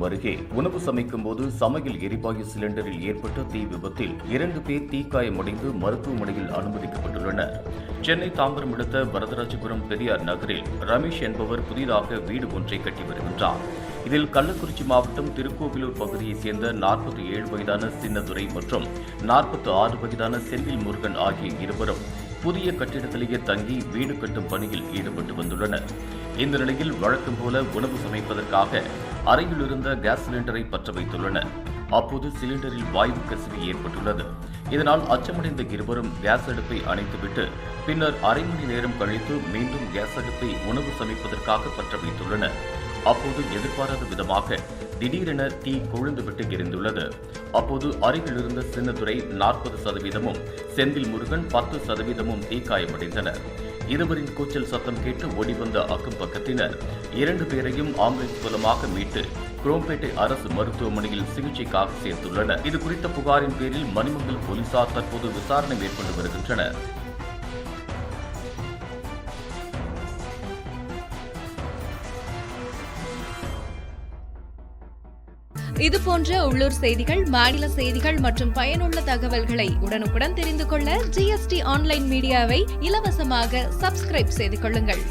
அருகே உணவு சமைக்கும் போது சமையல் எரிவாயு சிலிண்டரில் ஏற்பட்ட தீ விபத்தில் 2 பேர் தீக்காயமடைந்து மருத்துவமனையில் அனுமதிக்கப்பட்டுள்ளனர். சென்னை தாம்பரம் அடுத்த வரதராஜபுரம் பெரியார் நகரில் ரமேஷ் என்பவர் புதிதாக வீடு ஒன்றை கட்டி வருகின்றார். இதில் கள்ளக்குறிச்சி மாவட்டம் திருக்கோவிலூர் பகுதியைச் சேர்ந்த 47 வயதான சின்னதுரை மற்றும் 46 வயதான செந்தில் முருகன் ஆகிய இருவரும் புதிய கட்டிடத்திலேயே தங்கி வீடு கட்டும் பணியில் ஈடுபட்டு வந்துள்ளனர். இந்த நிலையில் வழக்கம் போல உணவு சமைப்பதற்காக அறையில் இருந்த கேஸ் சிலிண்டரை பற்ற வைத்துள்ளனர். அப்போது சிலிண்டரில் வாயு கசிவு ஏற்பட்டுள்ளது. இதனால் அச்சமடைந்த இருவரும் கேஸ் அடுப்பை அணைத்துவிட்டு பின்னர் அரை மணி நேரம் கழித்து மீண்டும் கேஸ் அடுப்பை உணவு சமைப்பதற்காக பற்ற வைத்துள்ளனர். அப்போது எதிர்பாராத விதமாக திடீரென தீ கொழுந்துவிட்டு எரிந்துள்ளது. அப்போது அருகில் இருந்த சின்னதுரை 40%, செந்தில் முருகன் 10% தீக்காயமடைந்தனர். இருவரின் கூச்சல் சத்தம் கேட்டு ஓடிவந்த அக்கம் பக்கத்தினர் 2 பேரையும் ஆம்புலன்ஸ் மூலமாக மீட்டு குரோம்பேட்டை அரசு மருத்துவமனையில் சிகிச்சைக்காக சேர்த்துள்ளனர். இதுகுறித்த புகாரின் பேரில் மணிமங்கலம் போலீசார் தற்போது விசாரணை மேற்கொண்டு வருகின்றனர். இதுபோன்ற உள்ளூர் செய்திகள், மாநில செய்திகள் மற்றும் பயனுள்ள தகவல்களை உடனுக்குடன் தெரிந்து கொள்ள GST ஆன்லைன் மீடியாவை இலவசமாக சப்ஸ்கிரைப் செய்து கொள்ளுங்கள்.